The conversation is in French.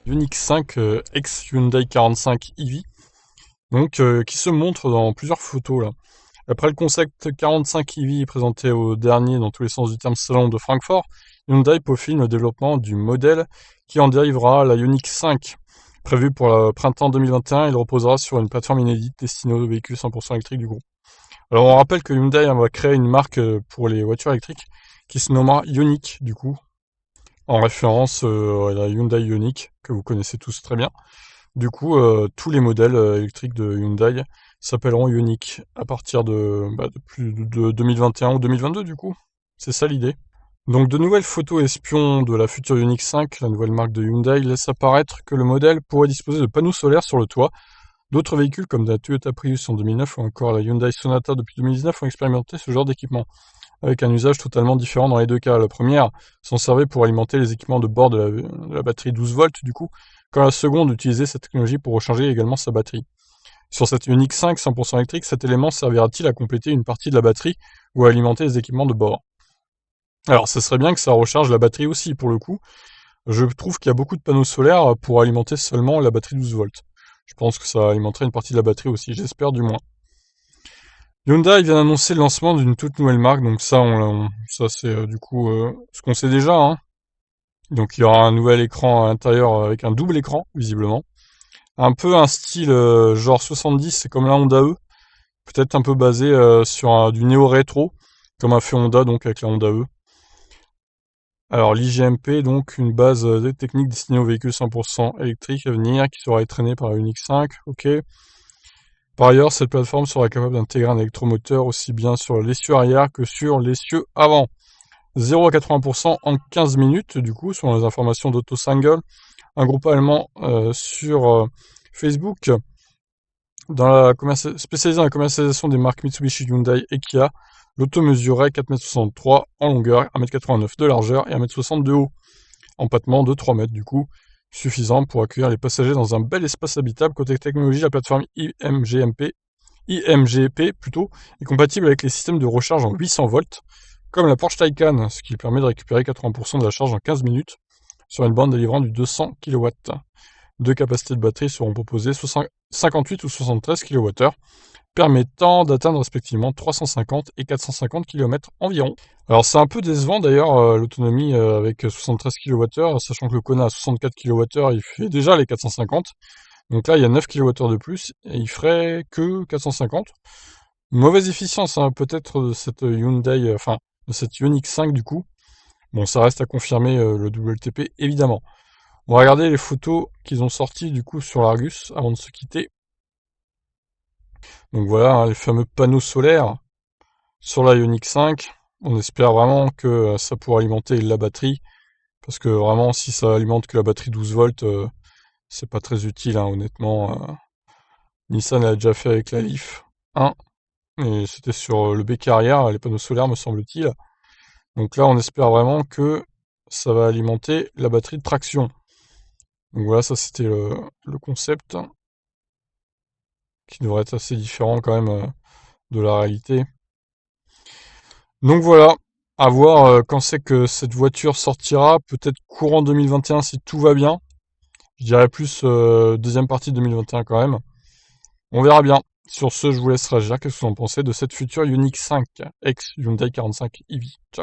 Ioniq 5 ex Hyundai 45 EV, donc qui se montre dans plusieurs photos là. Après le concept 45 EV présenté au dernier dans tous les sens du terme salon de Francfort, Hyundai peaufine le développement du modèle qui en dérivera la Ioniq 5. Prévu pour le printemps 2021, il reposera sur une plateforme inédite destinée aux véhicules 100% électriques du groupe. Alors on rappelle que Hyundai va créer une marque pour les voitures électriques qui se nommera Ioniq du coup, en référence à la Hyundai Ioniq que vous connaissez tous très bien. Du coup, tous les modèles électriques de Hyundai s'appelleront Ioniq à partir de 2021 ou 2022 du coup. C'est ça l'idée. Donc de nouvelles photos espions de la future Ioniq 5, la nouvelle marque de Hyundai, laissent apparaître que le modèle pourrait disposer de panneaux solaires sur le toit. D'autres véhicules comme la Toyota Prius en 2009 ou encore la Hyundai Sonata depuis 2019 ont expérimenté ce genre d'équipement, avec un usage totalement différent dans les deux cas. La première s'en servait pour alimenter les équipements de bord de la batterie 12 volts du coup, quand la seconde utilisait cette technologie pour recharger également sa batterie. Sur cette Ioniq 5 100% électrique, cet élément servira-t-il à compléter une partie de la batterie ou à alimenter les équipements de bord? Alors, ça serait bien que ça recharge la batterie aussi, pour le coup. Je trouve qu'il y a beaucoup de panneaux solaires pour alimenter seulement la batterie 12 volts. Je pense que ça alimenterait une partie de la batterie aussi, j'espère du moins. Hyundai vient d'annoncer le lancement d'une toute nouvelle marque, donc ça c'est du coup ce qu'on sait déjà, hein. Donc il y aura un nouvel écran à l'intérieur avec un double écran, visiblement. Un peu un style genre 70, c'est comme la Honda E, peut-être un peu basé sur du néo-rétro, comme a fait Honda donc avec la Honda E. Alors l'IGMP, donc une base technique destinée aux véhicules 100% électriques à venir, qui sera entraînée par la Ioniq 5, ok. Par ailleurs, cette plateforme sera capable d'intégrer un électromoteur aussi bien sur l'essieu arrière que sur l'essieu avant. 0 à 80% en 15 minutes, du coup, selon les informations d'AutoSangle, un groupe allemand sur Facebook, spécialisé dans la commercialisation des marques Mitsubishi, Hyundai et Kia. L'auto mesurait 4,63 m en longueur, 1,89 m de largeur et 1,60 m de haut. Empattement de 3 mètres du coup, suffisant pour accueillir les passagers dans un bel espace habitable. Côté technologie, la plateforme IMGP plutôt, est compatible avec les systèmes de recharge en 800 volts, comme la Porsche Taycan, ce qui permet de récupérer 80% de la charge en 15 minutes sur une bande délivrant du 200 kW. Deux capacités de batterie seront proposées, 58 ou 73 kWh, permettant d'atteindre respectivement 350 et 450 km environ. Alors c'est un peu décevant d'ailleurs l'autonomie avec 73 kWh, sachant que le Kona à 64 kWh il fait déjà les 450. Donc là il y a 9 kWh de plus et il ferait que 450. Mauvaise efficience hein, peut-être de cette Hyundai, enfin de cette Ioniq 5 du coup. Bon ça reste à confirmer le WLTP évidemment. On va regarder les photos qu'ils ont sorties du coup sur l'Argus avant de se quitter. Donc voilà hein, les fameux panneaux solaires sur la Ioniq 5. On espère vraiment que ça pourra alimenter la batterie. Parce que vraiment, si ça alimente que la batterie 12 volts, c'est pas très utile, hein, honnêtement. Nissan l'a déjà fait avec la Leaf 1. Et c'était sur le bec arrière, les panneaux solaires, me semble-t-il. Donc là, on espère vraiment que ça va alimenter la batterie de traction. Donc voilà, ça c'était le concept, qui devrait être assez différent quand même de la réalité. Donc voilà, à voir quand c'est que cette voiture sortira, peut-être courant 2021 si tout va bien. Je dirais plus deuxième partie 2021 quand même. On verra bien. Sur ce, je vous laisse réagir. Qu'est-ce que vous en pensez de cette future Ioniq 5 ex Hyundai 45 EV? Ciao.